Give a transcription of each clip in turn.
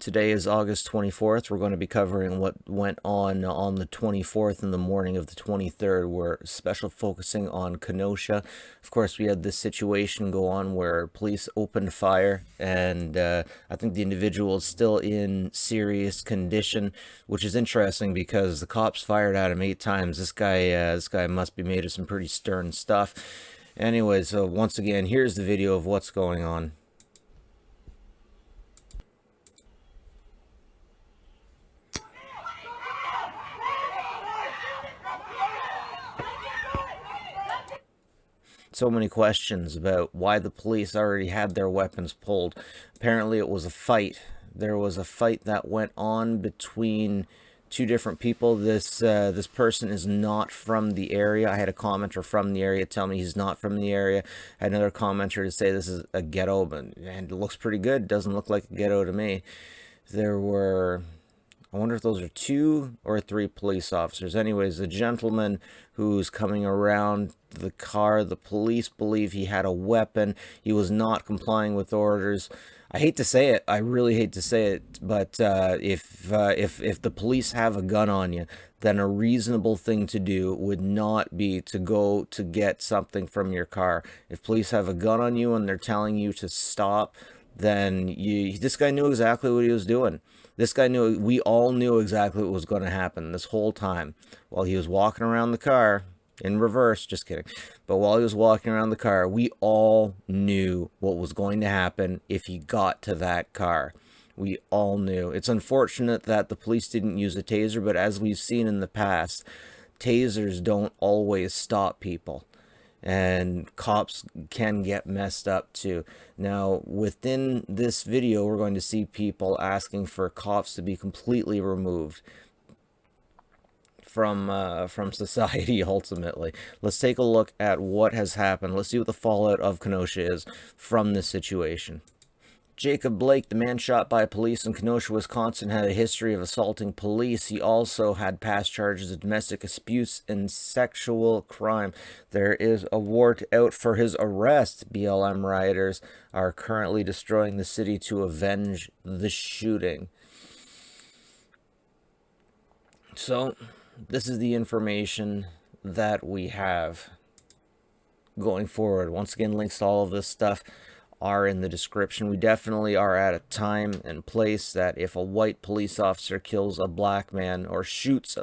Today is August 24th. We're going to be covering what went on the 24th and the morning of the 23rd. We're special focusing on Kenosha. Of course, we had this situation go on where police opened fire, and I think the individual is still in serious condition, which is interesting because the cops fired at him 8 times. This guy must be made of some pretty stern stuff. Anyways, so once again, here's the video of what's going on. So many questions about why the police already had their weapons pulled. Apparently it was a fight. There was a fight that went on between 2 different people. This person is not from the area. I had a commenter from the area tell me he's not from the area. I had another commenter to say this is a ghetto, and it looks pretty good. Doesn't look like a ghetto to me. There were, I wonder if those are 2 or 3 police officers. Anyways, the gentleman who's coming around the car, the police believe he had a weapon. He was not complying with orders. I hate to say it. I really hate to say it, but if the police have a gun on you, then a reasonable thing to do would not be to go to get something from your car. If police have a gun on you and they're telling you to stop, then this guy knew exactly what he was doing. This guy knew, we all knew exactly what was going to happen this whole time. While he was walking around the car, in reverse, just kidding. But while he was walking around the car, we all knew what was going to happen if he got to that car. We all knew. It's unfortunate that the police didn't use a taser, but as we've seen in the past, tasers don't always stop people. And cops can get messed up too. Now, within this video, we're going to see people asking for cops to be completely removed from society, ultimately. Let's take a look at what has happened. Let's see what the fallout of Kenosha is from this situation. Jacob Blake, the man shot by police in Kenosha, Wisconsin, had a history of assaulting police. He also had past charges of domestic abuse and sexual crime. There is a warrant out for his arrest. BLM rioters are currently destroying the city to avenge the shooting. So, this is the information that we have going forward. Once again, links to all of this stuff are in the description. We definitely are at a time and place that if a white police officer kills a black man, or shoots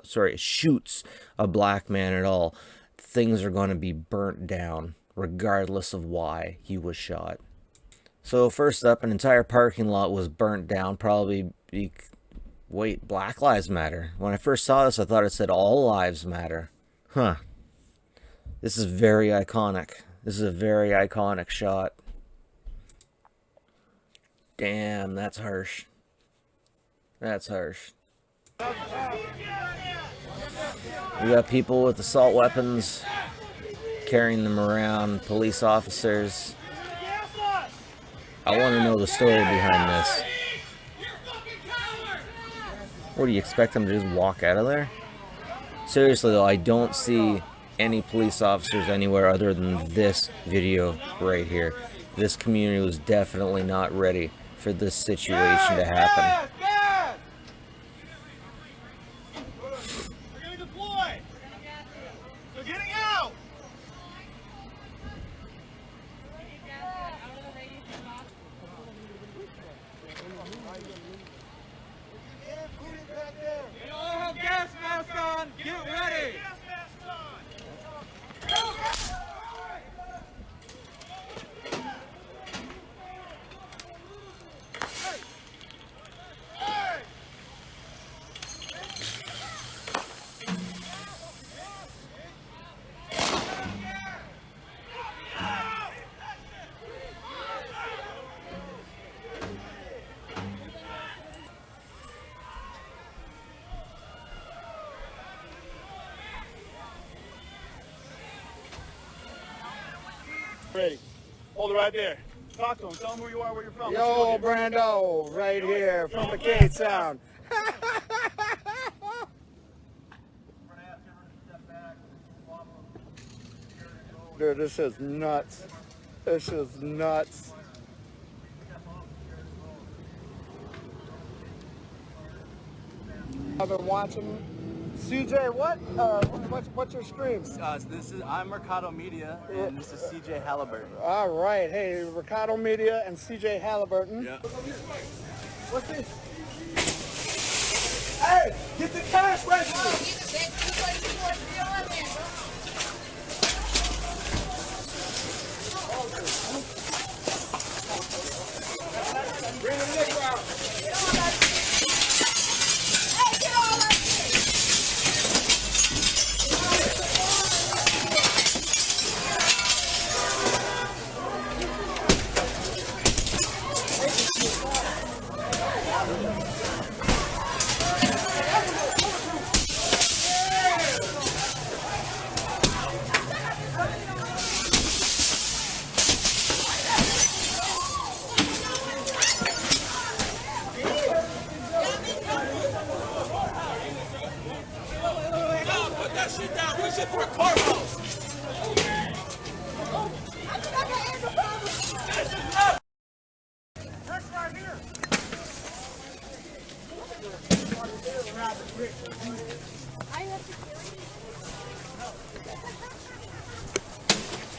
a black man at all, things are going to be burnt down regardless of why he was shot. So first up, an entire parking lot was burnt down, probably wait, Black Lives Matter. When I first saw this, I thought it said all lives matter. Huh. This is very iconic. This is a very iconic shot. Damn, that's harsh. That's harsh. We got people with assault weapons carrying them around, police officers. I want to know the story behind this. What, do you expect them to just walk out of there? Seriously though, I don't see any police officers anywhere other than this video right here. This community was definitely not ready for this situation to happen. We're gonna deploy. They're getting out. They all have gas masks on. Get ready. Ready. Hold it right there. Talk to him. Tell him who you are, where you're from. Yo, Brando, right here from McCade Sound. Dude, this is nuts. This is nuts. I've been watching. CJ, what's your stream? I'm Mercado Media, and this is CJ Halliburton. All right, hey, Ricardo Media and CJ Halliburton. Yeah. What's this? Hey, get the cash register. Bring the liquor out.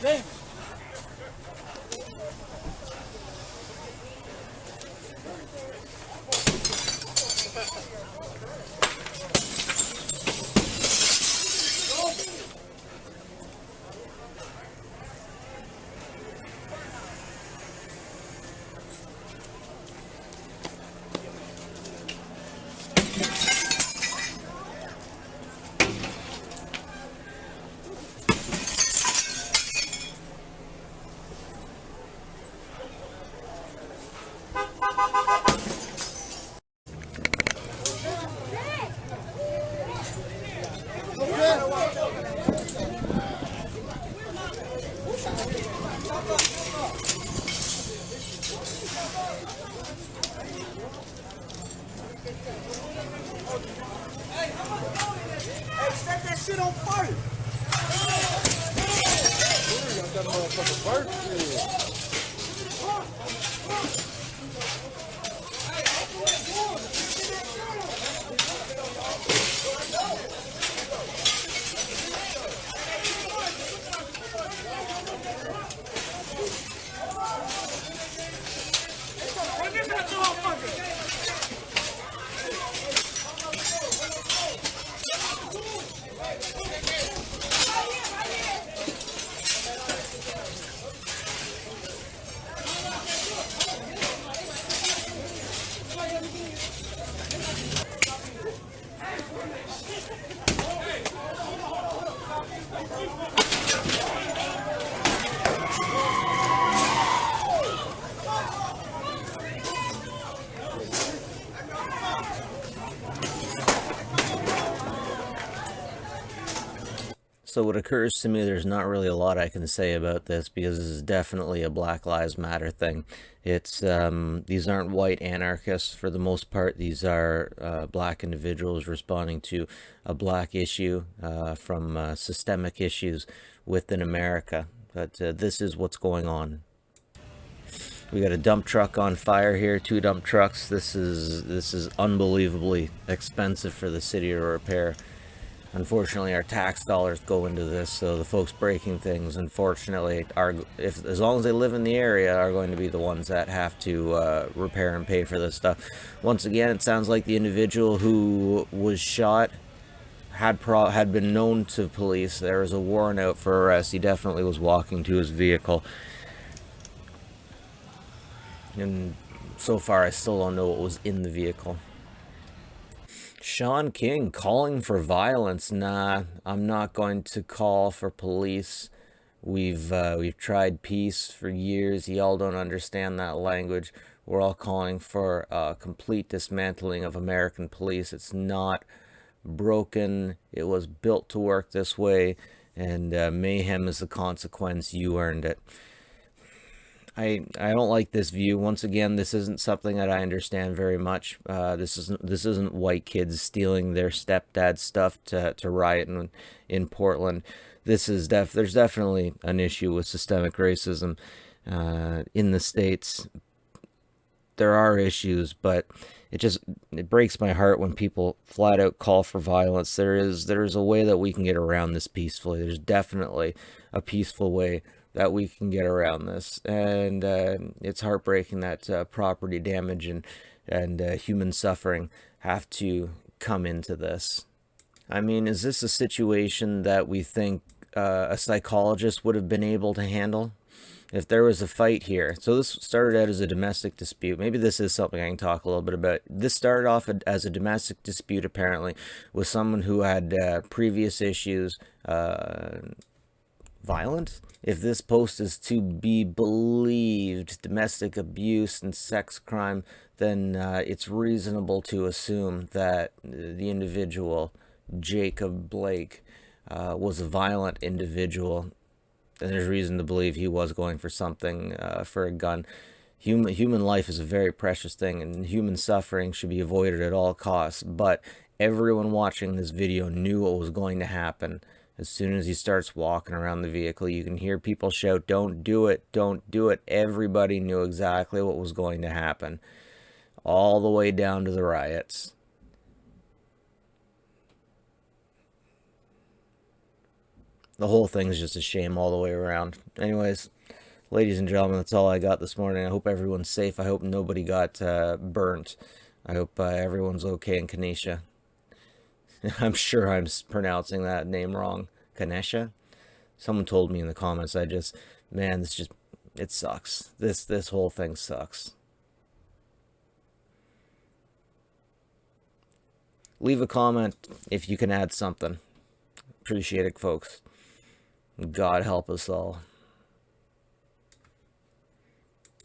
Hey, set that shit on fire! Got that motherfucker burnt. So what occurs to me, there's not really a lot I can say about this because this is definitely a Black Lives Matter thing. It's these aren't white anarchists for the most part. These are black individuals responding to a black issue from systemic issues within America. But this is what's going on. We got a dump truck on fire here, 2 dump trucks. This is unbelievably expensive for the city to repair. Unfortunately, our tax dollars go into this, so the folks breaking things, unfortunately, as long as they live in the area, are going to be the ones that have to repair and pay for this stuff. Once again, it sounds like the individual who was shot had been known to police. There was a warrant out for arrest. He definitely was walking to his vehicle. And so far, I still don't know what was in the vehicle. Shawn King calling for violence. Nah, I'm not going to call for police. We've tried peace for years. Y'all don't understand that language. We're all calling for complete dismantling of American police. It's not broken. It was built to work this way, and mayhem is the consequence. You earned it. I don't like this view. Once again, this isn't something that I understand very much. This isn't white kids stealing their stepdad's stuff to riot in Portland. There's definitely an issue with systemic racism in the States. There are issues, but it breaks my heart when people flat out call for violence. There's a way that we can get around this peacefully. There's definitely a peaceful way that we can get around this, and it's heartbreaking that property damage and human suffering have to come into this. I mean, is this a situation that we think a psychologist would have been able to handle? If there was a fight here, so this started out as a domestic dispute. Maybe this is something I can talk a little bit about. This started off as a domestic dispute, apparently, with someone who had previous issues, violent. If this post is to be believed, domestic abuse and sex crime, then it's reasonable to assume that the individual, Jacob Blake, was a violent individual. And there's reason to believe he was going for something, for a gun. Human life is a very precious thing, and human suffering should be avoided at all costs. But everyone watching this video knew what was going to happen. As soon as he starts walking around the vehicle, you can hear people shout, "Don't do it, don't do it." Everybody knew exactly what was going to happen, all the way down to the riots. The whole thing is just a shame all the way around. Anyways, ladies and gentlemen, that's all I got this morning. I hope everyone's safe. I hope nobody got burnt. I hope everyone's okay in Kenosha. I'm sure I'm pronouncing that name wrong. Kenosha? Someone told me in the comments. Man, it sucks. This whole thing sucks. Leave a comment if you can add something. Appreciate it, folks. God help us all.